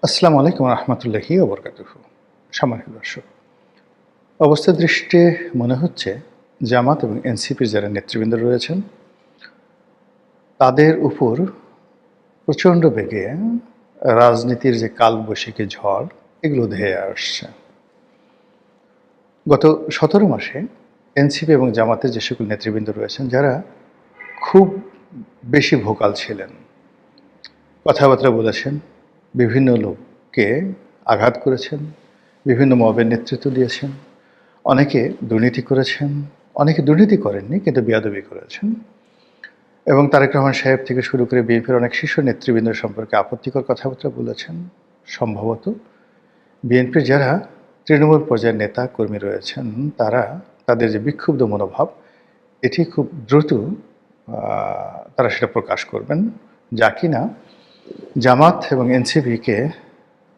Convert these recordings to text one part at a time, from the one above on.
আসসালামু আলাইকুম রহমতুল্লাহি ওবরকাতুহু। সম্মানিত দর্শক, অবস্থার দৃষ্টিতে মনে হচ্ছে জামাত এবং এনসিপির যারা নেতৃবৃন্দ রয়েছেন তাদের উপর প্রচণ্ড বেগে রাজনীতির যে কালবৈশাখী ঝড় এগুলো ধেয়ে আসছে। গত ১৭ মাসে এনসিপি এবং জামাতের যে সকল নেতৃবৃন্দ রয়েছেন যারা খুব বেশি ভোকাল ছিলেন, কথাবার্তা বলেছেন, বিভিন্ন লোককে আঘাত করেছেন, বিভিন্ন মবের নেতৃত্ব দিয়েছেন, অনেকে দুর্নীতি করেছেন, অনেকে দুর্নীতি করেননি কিন্তু বেয়াদবি করেছেন এবং তারেক রহমান সাহেব থেকে শুরু করে বিএনপির অনেক শীর্ষ নেতৃবৃন্দ সম্পর্কে আপত্তিকর কথাবার্তা বলেছেন। সম্ভবত বিএনপির যারা তৃণমূল পর্যায়ের নেতা কর্মী রয়েছেন তারা তাদের যে বিক্ষুব্ধ মনোভাব এটি খুব দ্রুত তারা সেটা প্রকাশ করবেন, যা কিনা জামাত এবং এনসিপিকে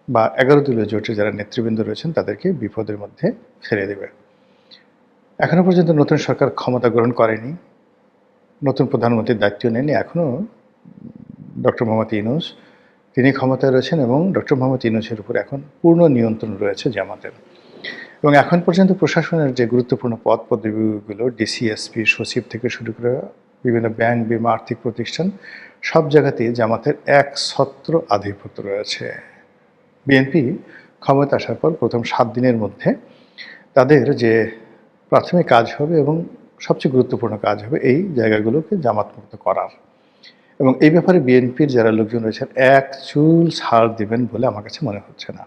বা ১১ দলীয় জোটের যারা নেতৃবৃন্দ রয়েছেন তাদেরকে বিপদের মধ্যে ফেলে দেবে। এখনও পর্যন্ত নতুন সরকার ক্ষমতা গ্রহণ করেনি, নতুন প্রধানমন্ত্রীর দায়িত্ব নেননি এখনও ডক্টর মোহাম্মদ ইউনূস, তিনি ক্ষমতায় রয়েছেন এবং ডক্টর মোহাম্মদ ইউনূসের উপর এখন পূর্ণ নিয়ন্ত্রণ রয়েছে জামাতের। এবং এখন পর্যন্ত প্রশাসনের যে গুরুত্বপূর্ণ পদ পদবিগুলো ডিসিএসপি সচিব থেকে শুরু করে বিভিন্ন ব্যাংক, বিমা, আর্থিক প্রতিষ্ঠান সব জায়গাতেই জামাতের একছত্র আধিপত্য রয়েছে। বিএনপি ক্ষমতা আসার পর প্রথম ৭ দিনের মধ্যে তাদের যে প্রাথমিক কাজ হবে এবং সবচেয়ে গুরুত্বপূর্ণ কাজ হবে এই জায়গাগুলোকে জামাতমুক্ত করার, এবং এই ব্যাপারে বিএনপির যারা লোকজন রয়েছেন এক চুল ছাড় দিবেন বলে আমার কাছে মনে হচ্ছে না।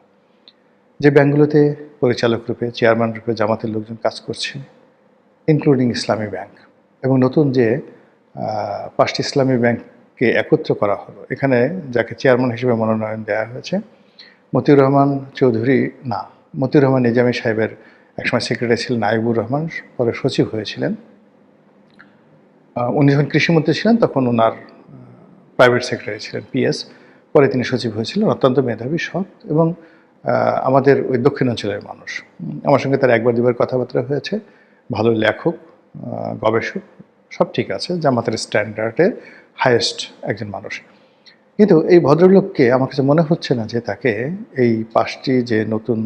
যে ব্যাংকগুলোতে পরিচালক রূপে, চেয়ারম্যান রূপে জামাতের লোকজন কাজ করছে, ইনক্লুডিং ইসলামী ব্যাংক, এবং নতুন যে ৫টি ইসলামী ব্যাংককে একত্র করা হলো, এখানে যাকে চেয়ারম্যান হিসেবে মনোনয়ন দেওয়া হয়েছে মতিউর রহমান চৌধুরী, না, মতিউর রহমান নিজামী সাহেবের একসময় সেক্রেটারি ছিলেন নাইবুর রহমান, পরে সচিব হয়েছিলেন। উনি যখন কৃষিমন্ত্রী ছিলেন তখন ওনার প্রাইভেট সেক্রেটারি ছিলেন পিএস, পরে তিনি সচিব হয়েছিলেন। অত্যন্ত মেধাবী, সৎ এবং আমাদের ওই দক্ষিণাঞ্চলের মানুষ। আমার সঙ্গে তার একবার দুবার কথাবার্তা হয়েছে। ভালো লেখক, গবেষক, সব ঠিক আছে, জামাতের স্ট্যান্ডার্ডের হাইয়েস্ট একজন মানুষ। কিন্তু এই ভদ্রলোককে আমার কাছে মনে হচ্ছে না যে তাকে এই ৫টি যে নতুন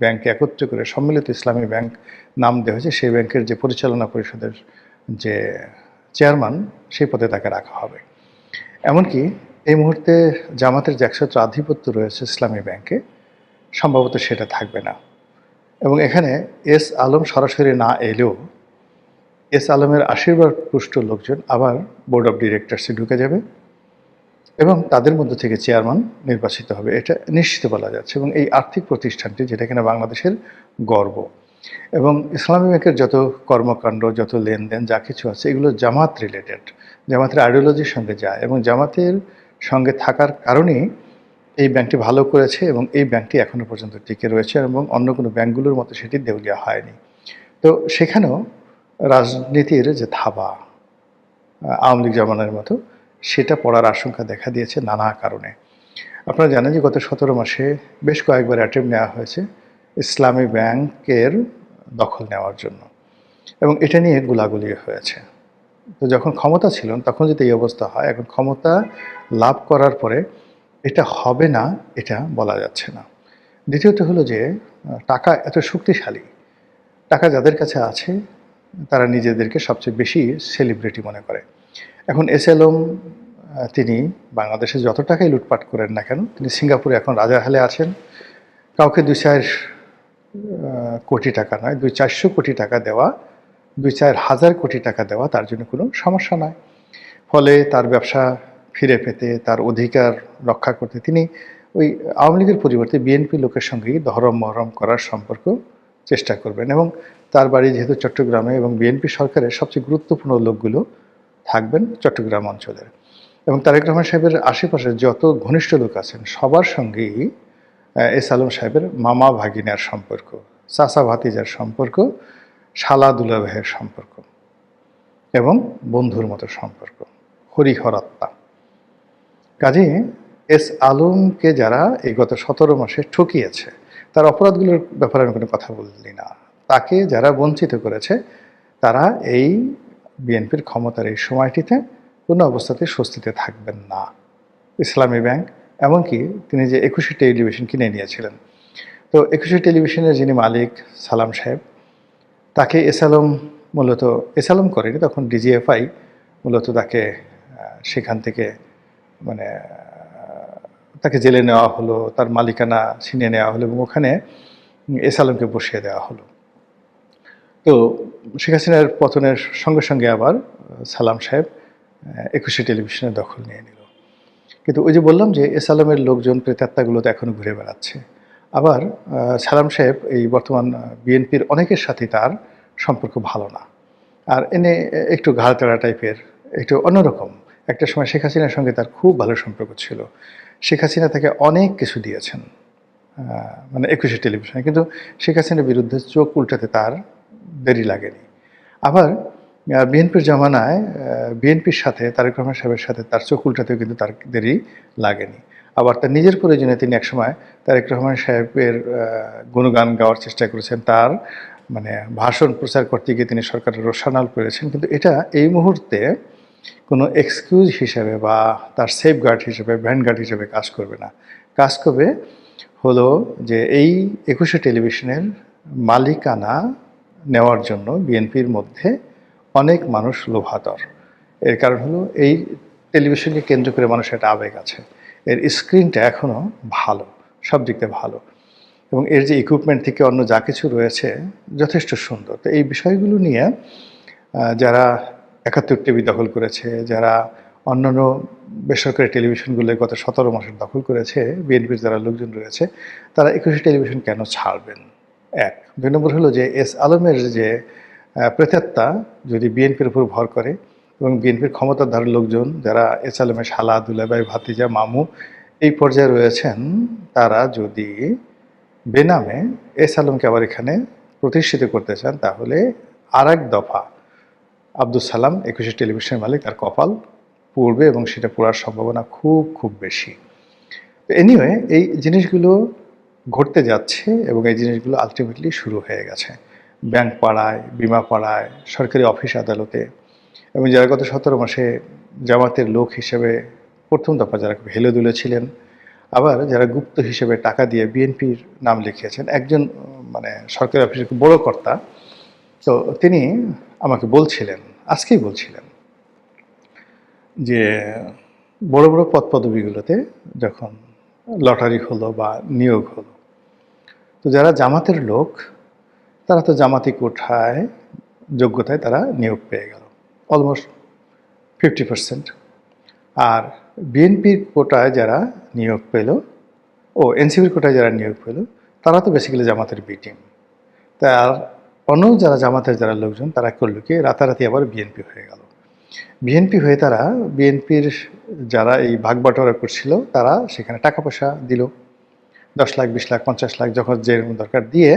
ব্যাংকে একত্র করে সম্মিলিত ইসলামী ব্যাংক নাম দেওয়া হয়েছে সেই ব্যাংকের যে পরিচালনা পরিষদের যে চেয়ারম্যান সেই পদে তাকে রাখা হবে। এমনকি এই মুহূর্তে জামাতের যে একছত্র আধিপত্য রয়েছে ইসলামী ব্যাংকে, সম্ভবত সেটা থাকবে না। এবং এখানে এস আলম সরাসরি না এলেও এস আলমের আশীর্বাদ পুষ্ট লোকজন আবার বোর্ড অফ ডিরেক্টরসে ঢুকে যাবে এবং তাদের মধ্য থেকে চেয়ারম্যান নির্বাচিত হবে, এটা নিশ্চিত বলা যাচ্ছে। এবং এই আর্থিক প্রতিষ্ঠানটি, যেটা কিনা বাংলাদেশের গর্ব, এবং ইসলামী ব্যাংকের যত কর্মকাণ্ড, যত লেনদেন, যা কিছু আছে এগুলো জামাত রিলেটেড, জামাতের আইডিওলজির সঙ্গে যায় এবং জামাতের সঙ্গে থাকার কারণেই এই ব্যাংকটি ভালো করেছে এবং এই ব্যাংকটি এখনও পর্যন্ত টিকে রয়েছে এবং অন্য কোনো ব্যাংকগুলোর মতো সেটি দেউলিয়া হয়নি। তো সেখানেও রাজনীতির যে থাবা আওয়ামী লীগ জমানার মতো সেটা পড়ার আশঙ্কা দেখা দিয়েছে নানা কারণে। আপনারা জানেন যে গত ১৭ মাসে বেশ কয়েকবার অ্যাটেম্প নেওয়া হয়েছে ইসলামী ব্যাংকের দখল নেওয়ার জন্য এবং এটা নিয়ে গোলাগুলি হয়েছে। তো যখন ক্ষমতা ছিলেন তখন যদি এই অবস্থা হয়, এখন ক্ষমতা লাভ করার পরে এটা হবে না এটা বলা যাচ্ছে না। দ্বিতীয়ত হলো যে টাকা এত শক্তিশালী, টাকা যাদের কাছে আছে তারা নিজেদেরকে সবচেয়ে বেশি সেলিব্রিটি মনে করে। এখন এস আলম তিনি বাংলাদেশে যত টাকাই লুটপাট করেন না কেন, তিনি সিঙ্গাপুরে এখন রাজার হালে আছেন। কাউকে ২-৪ কোটি টাকা নয়, ২-৪০০ কোটি টাকা দেওয়া, ২-৪ হাজার কোটি টাকা দেওয়া তার জন্য কোনো সমস্যা নয়। ফলে তার ব্যবসা ফিরে পেতে, তার অধিকার রক্ষা করতে তিনি ওই আওয়ামী লীগের পরিবর্তে বিএনপি লোকের সঙ্গেই দহরম মহরম করার সম্পর্ক চেষ্টা করবেন। এবং তার বাড়ি যেহেতু চট্টগ্রামে এবং বিএনপি সরকারের সবচেয়ে গুরুত্বপূর্ণ লোকগুলো থাকবেন চট্টগ্রাম অঞ্চলের, এবং তারেক রহমান সাহেবের আশেপাশে যত ঘনিষ্ঠ লোক আছেন সবার সঙ্গেই এস আলম সাহেবের মামা ভাগিনার সম্পর্ক, চাচা ভাতিজার সম্পর্ক, শালা দুলাভাইয়ের সম্পর্ক এবং বন্ধুর মতো সম্পর্ক, হরিহরাত্মা। কাজে এস আলমকে যারা এই গত ১৭ মাসে ঠকিয়েছে, তার অপরাধগুলোর ব্যাপারে আমি কোনো কথা বললি না, তাকে যারা বঞ্চিত করেছে তারা এই বিএনপির ক্ষমতার এই সময়টিতে কোনো অবস্থাতে স্বস্তিতে থাকবেন না। ইসলামী ব্যাংক এমনকি তিনি যে ২১ টেলিভিশন কিনে নিয়েছিলেন। তো ২১ টেলিভিশনের যিনি মালিক সালাম সাহেব, তাকে এসালম মূলত এসালম করেনি, তখন ডিজিএফআই মূলত তাকে সেখান থেকে মানে তাকে জেলে নেওয়া হলো, তার মালিকানা ছিনিয়ে নেওয়া হলো এবং ওখানে এসালমকে বসিয়ে দেওয়া হলো। তো শেখ হাসিনার পতনের সঙ্গে সঙ্গে আবার সালাম সাহেব ২১ টেলিভিশনের দখল নিয়ে নিল। কিন্তু ওই যে বললাম যে এসালামের লোকজন প্রেতাত্মাগুলো তো এখনও ঘুরে বেড়াচ্ছে। আবার সালাম সাহেব এই বর্তমান বিএনপির অনেকের সাথে তার সম্পর্ক ভালো না, আর এনে একটু ঘাড়তেড়া টাইপের, একটু অন্যরকম। একটা সময় শেখ হাসিনার সঙ্গে তার খুব ভালো সম্পর্ক ছিল। শেখ হাসিনা তাকে অনেক কিছু দিয়েছেন মানে ২১ টেলিভিশনে, কিন্তু শেখ হাসিনার বিরুদ্ধে চোখ উল্টাতে তার দেরি লাগেনি। আবার বিএনপির জমানায় বিএনপির সাথে তারেক রহমান সাহেবের সাথে তার চোখ উল্টাতেও কিন্তু তার দেরি লাগেনি। আবার তার নিজের প্রয়োজনে তিনি একসময় তারেক রহমান সাহেবের গুণগান গাওয়ার চেষ্টা করেছেন, তার মানে ভাষণ প্রচার করতে গিয়ে তিনি সরকারের রোষানল করেছেন। কিন্তু এটা এই মুহূর্তে কোনো এক্সকিউজ হিসেবে বা তার সেফগার্ড হিসেবে, ভ্যানগার্ড হিসেবে কাজ করবে না। কাজ করবে হলো যে এই ২১ টেলিভিশনের মালিকানা নেওয়ার জন্য বিএনপির মধ্যে অনেক মানুষ লোভাতর। এর কারণ হলো এই টেলিভিশনকে কেন্দ্র করে মানুষের একটা আবেগ আছে। এর স্ক্রিনটা এখনও ভালো, সব দিক দিয়ে ভালো, এবং এর যে ইকুইপমেন্ট থেকে অন্য যা কিছু রয়েছে যথেষ্ট সুন্দর। তো এই বিষয়গুলো নিয়ে যারা ৭১ টিভি দখল করেছে, যারা অন্যান্য বেসরকারি টেলিভিশনগুলো গত ১৭ মাসের দখল করেছে, বিএনপির যারা লোকজন রয়েছে, তারা ২১ টেলিভিশন কেন ছাড়বেন? এক। ২ নম্বর হলো যে এস আলমের যে প্রেতাত্মা যদি বিএনপির উপর ভর করে এবং বিএনপির ক্ষমতাধর লোকজন যারা এস আলমের শালা, দুলাভাই, ভাতিজা, মামু এই পর্যায়ে রয়েছেন, তারা যদি বেনামে এস আলমকে আবার এখানে প্রতিষ্ঠিত করতে চান, তাহলে আর এক দফা আব্দুল সালাম ২১ টেলিভিশনের মালিক, তার কপাল পুড়বে এবং সেটা পোড়ার সম্ভাবনা খুব খুব বেশি। এনিওয়ে এই জিনিসগুলো ঘটতে যাচ্ছে এবং এই জিনিসগুলো আলটিমেটলি শুরু হয়ে গেছে ব্যাংক পাড়ায়, বিমা পাড়ায়, সরকারি অফিস আদালতে, এবং যারা গত ১৭ মাসে জামাতের লোক হিসেবে প্রথম দফা যারা হেলে দুলে ছিলেন, আবার যারা গুপ্ত হিসেবে টাকা দিয়ে বিএনপির নাম লিখিয়েছেন। একজন মানে সরকারি অফিসের খুব বড় কর্তা, তো তিনি আমাকে বলছিলেন, আজকেই বলছিলেন যে বড় বড় পদ পদবিগুলোতে যখন লটারি হলো বা নিয়োগ হলো, তো যারা জামাতের লোক তারা তো জামাতি কোঠায় যোগ্যতায় তারা নিয়োগ পেয়ে গেল অলমোস্ট 50%। আর বিএনপির কোটায় যারা নিয়োগ পেল, এনসিপির কোটায় যারা নিয়োগ পেল, তারা তো বেসিক্যালি জামাতের বি টিম। তার অন্য যারা জামাতের যারা লোকজন, তারা করল কি রাতারাতি আবার বিএনপি হয়ে গেল। বিএনপি হয়ে তারা বিএনপির যারা এই ভাগ বাটোয়ারা করছিল, তারা সেখানে টাকা পয়সা দিল, ১০ লাখ, ২০ লাখ, ৫০ লাখ, যখন যে দরকার দিয়ে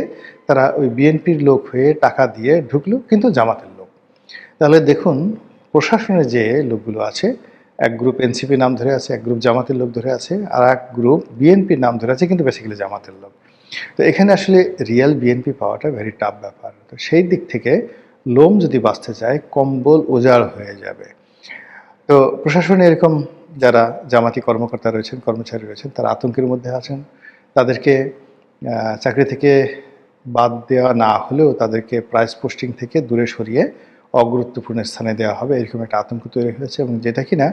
তারা ওই বিএনপির লোক হয়ে টাকা দিয়ে ঢুকলো, কিন্তু জামাতের লোক। তাহলে দেখুন প্রশাসনের যে লোকগুলো আছে, এক গ্রুপ এনসিপি নাম ধরে আছে, এক গ্রুপ জামাতের লোক ধরে আছে, আর এক গ্রুপ বিএনপির নাম ধরে আছে, কিন্তু বেসিক্যালি জামাতের লোক। তো এখানে আসলে রিয়েল বিএনপি পাওয়াটা ভেরি টাফ ব্যাপার। তো সেই দিক থেকে লোম যদি বাঁচতে চায়, কম্বল উজাড় হয়ে যাবে। তো প্রশাসনে এরকম যারা জামাতি কর্মকর্তা রয়েছেন, কর্মচারী রয়েছেন, তারা আতঙ্কের মধ্যে আছেন। তাদেরকে চাকরি থেকে বাদ দেওয়া না হলেও তাদেরকে প্রাইস পোস্টিং থেকে দূরে সরিয়ে অগুরুত্বপূর্ণ স্থানে দেওয়া হবে, এরকম একটা আতঙ্ক তৈরি হয়েছে, এবং যেটা কিনা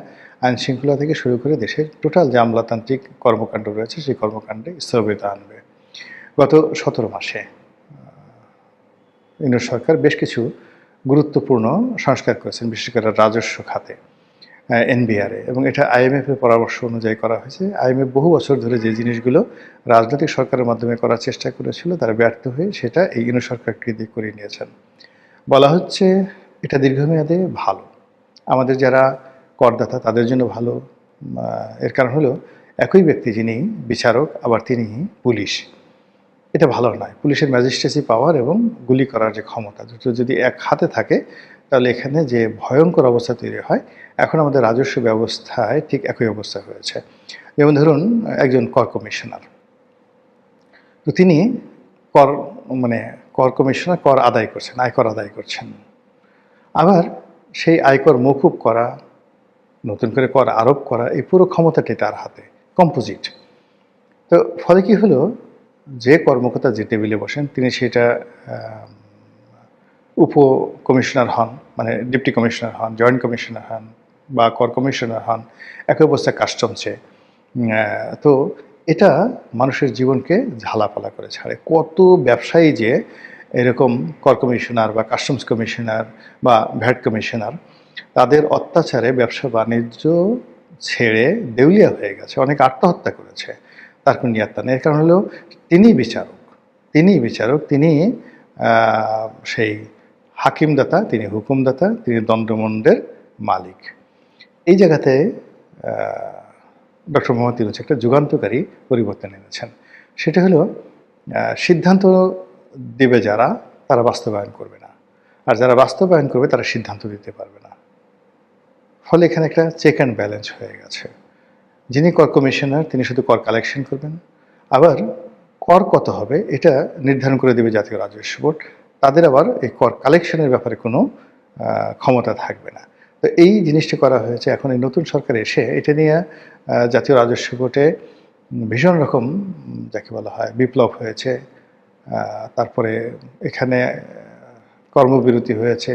আইন শৃঙ্খলা থেকে শুরু করে দেশের টোটাল যে আমলাতান্ত্রিক কর্মকাণ্ড রয়েছে সেই কর্মকাণ্ডে স্থবিরতা আনবে। গত ১৭ মাসে ইউনূস সরকার বেশ কিছু গুরুত্বপূর্ণ সংস্কার করেছেন, বিশেষ করে রাজস্ব খাতে, এনবিআরে, এবং এটা আইএমএফের পরামর্শ অনুযায়ী করা হয়েছে। আইএমএফ বহু বছর ধরে যে জিনিসগুলো রাজনৈতিক সরকারের মাধ্যমে করার চেষ্টা করেছিল, তারা ব্যর্থ হয়ে সেটা এই ইউনূস সরকারকে দিয়ে করিয়ে নিয়েছেন। বলা হচ্ছে এটা দীর্ঘমেয়াদে ভালো, আমাদের যারা করদাতা তাদের জন্য ভালো। এর কারণ হলো একই ব্যক্তি যিনি বিচারক আবার তিনি পুলিশ, এটা ভালো নয়। পুলিশের ম্যাজিস্ট্রেসি পাওয়ার এবং গুলি করার যে ক্ষমতা, দুটো যদি এক হাতে থাকে, তাহলে এখানে যে ভয়ঙ্কর অবস্থা তৈরি হয়, এখন আমাদের রাজস্ব ব্যবস্থায় ঠিক একই অবস্থা হয়েছে। যেমন ধরুন একজন কর কমিশনার, তো তিনি কর কর কমিশনার কর আদায় করছেন, আয়কর আদায় করছেন। আবার সেই আয়কর মকুব করা, নতুন করে কর আরোপ করা, এই পুরো ক্ষমতাটি তার হাতে। কম্পোজিট। তো ফলে কি হলো, যে কর্মকর্তা যে টেবিলে বসেন তিনি সেটা উপ কমিশনার হন, মানে ডেপুটি কমিশনার হন, জয়েন্ট কমিশনার হন বা কর কমিশনার হন, একই অবস্থায় কাস্টমসে। তো এটা মানুষের জীবনকে ঝালাপালা করে ছাড়ে। কত ব্যবসায়ী যে এরকম কর কমিশনার বা কাস্টমস কমিশনার বা ভ্যাট কমিশনার, তাদের অত্যাচারে ব্যবসা বাণিজ্য ছেড়ে দেউলিয়া হয়ে গেছে, অনেক আত্মহত্যা করেছে, তার কোনো নিয়াত্তা নেই। এর কারণ হলো তিনিই বিচারক, তিনি সেই হাকিমদাতা, তিনি হুকুমদাতা, তিনি দণ্ডমুণ্ডের মালিক। এই জায়গাতে ডক্টর মোহাম্মদ ইউনূস একটা যুগান্তকারী পরিবর্তন এনেছেন। সেটা হলো সিদ্ধান্ত দেবে যারা, তারা বাস্তবায়ন করবে না, আর যারা বাস্তবায়ন করবে তারা সিদ্ধান্ত দিতে পারবে না। ফলে এখানে একটা চেক অ্যান্ড ব্যালেন্স হয়ে গেছে। যিনি কর কমিশনার তিনি শুধু কর কালেকশন করবেন, আবার কর কত হবে এটা নির্ধারণ করে দেবে জাতীয় রাজস্ব বোর্ড। তাদের আবার এই কর কালেকশনের ব্যাপারে কোনো ক্ষমতা থাকবে না। তো এই জিনিসটা করা হয়েছে। এখন এই নতুন সরকার এসে এটা নিয়ে জাতীয় রাজস্ব বোর্ডে ভীষণ রকম যাকে বলা হয় বিপ্লব হয়েছে। তারপরে এখানে কর্মবিরতি হয়েছে,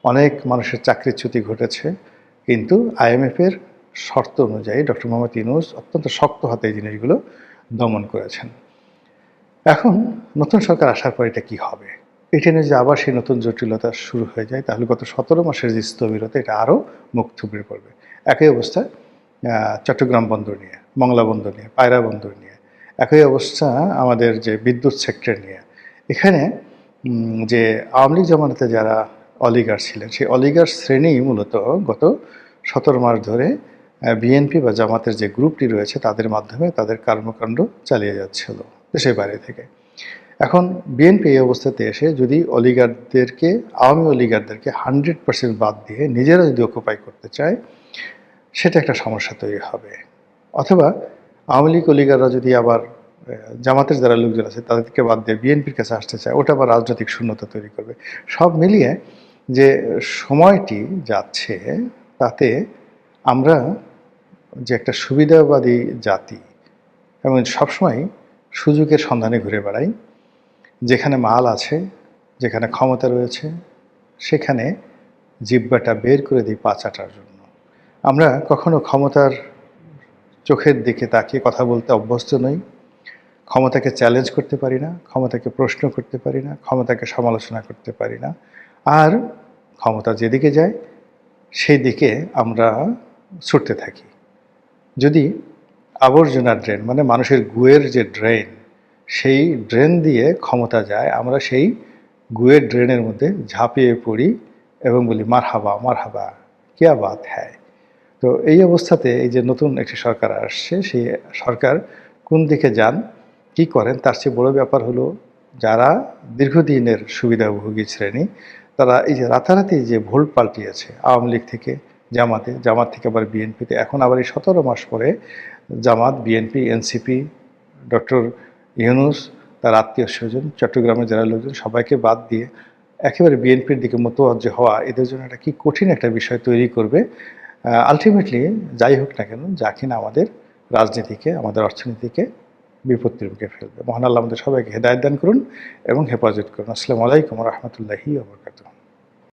অনেক মানুষের চাকরিচ্যুতি ঘটেছে, কিন্তু আইএমএফের শর্ত অনুযায়ী ডক্টর মোহাম্মদ ইউনূস অত্যন্ত শক্ত হাতে এই জিনিসগুলো দমন করেছেন। এখন নতুন সরকার আসার পর এটা কী হবে, এটা নিয়ে যে আবার সেই নতুন জটিলতা শুরু হয়ে যায়, তাহলে গত 17 মাসের যে স্থবিরতা এটা আরও মুখ থুবড়ে পড়বে। একই অবস্থা চট্টগ্রাম বন্দর নিয়ে, মংলা বন্দর নিয়ে, পায়রা বন্দর নিয়ে, একই অবস্থা আমাদের যে বিদ্যুৎ সেক্টর নিয়ে। এখানে যে আওয়ামী লীগ জামানাতে যারা অলিগার ছিলেন, সেই অলিগার শ্রেণী মূলত গত 17 মাস ধরে বিএনপি বা জামাতের যে গ্রুপটি রয়েছে তাদের মাধ্যমে তাদের কর্মকাণ্ড চালিয়ে যাচ্ছিল দেশের বাইরে থেকে। এখন বিএনপি এই অবস্থাতে এসে যদি অলিগারদেরকে, আওয়ামী অলিগারদেরকে 100% বাদ দিয়ে নিজেরা যদি অকুপাই করতে চায়, সেটা একটা সমস্যা তৈরি হবে। অথবা আওয়ামী লীগ অলিগাররা যদি আবার জামাতের যারা লোকজন আছে তাদেরকে বাদ দিয়ে বিএনপির কাছে আসতে চায়, ওটা আবার রাজনৈতিক শূন্যতা তৈরি করবে। সব মিলিয়ে যে সময়টি যাচ্ছে তাতে আমরা যে একটা সুবিধাবাদী জাতি এবং সবসময় সুযোগের সন্ধানে ঘুরে বেড়াই, যেখানে মাল আছে, যেখানে ক্ষমতা রয়েছে, সেখানে জিহ্বাটা বের করে দিই পা চাটার জন্য। আমরা কখনো ক্ষমতার চোখের দিকে তাকিয়ে কথা বলতে অভ্যস্ত নই, ক্ষমতাকে চ্যালেঞ্জ করতে পারি না, ক্ষমতাকে প্রশ্ন করতে পারি না, ক্ষমতাকে সমালোচনা করতে পারি না। আর ক্ষমতা যেদিকে যায় সেই দিকে আমরা ছুটতে থাকি। যদি আবর্জনা ড্রেন, মানে মানুষের গুয়ের যে ড্রেন, সেই ড্রেন দিয়ে ক্ষমতা যায়, আমরা সেই গুয়ের ড্রেনের মধ্যে ঝাঁপিয়ে পড়ি এবং বলি মারহাবা মারহাবা কিয়া বাত হ্যায়। তো এই অবস্থাতে এই যে নতুন একটি সরকার আসছে, সেই সরকার কোন দিকে যান, কি করেন, তার চেয়ে বড় ব্যাপার হলো যারা দীর্ঘদিনের সুবিধাভোগী শ্রেণী, তারা এই যে রাতারাতি যে ভোল্ট পাল্টিয়েছে আওয়ামী লীগ থেকে জামাতে, জামাত থেকে আবার বিএনপিতে, এখন আবার এই 17 মাস পরে জামাত, বিএনপি, এনসিপি, ডক্টর ইউনূস, তার আত্মীয় স্বজন, চট্টগ্রামের যারা লোকজন সবাইকে বাদ দিয়ে একেবারে বিএনপির দিকে মোতওয়াজ্জে হওয়া এদের জন্য একটা কি কঠিন একটা বিষয় তৈরি করবে। আলটিমেটলি যাই হোক না কেন, যা কিনা আমাদের রাজনীতিকে, আমাদের অর্থনীতিকে বিপত্তির মুখে ফেলবে। মহান আল্লাহ আমাদের সবাইকে হেদায়েত দান করুন এবং হেফাজত করুন। আসসালামু আলাইকুম ওয়া রাহমাতুল্লাহি ওয়া বারাকাতুহু।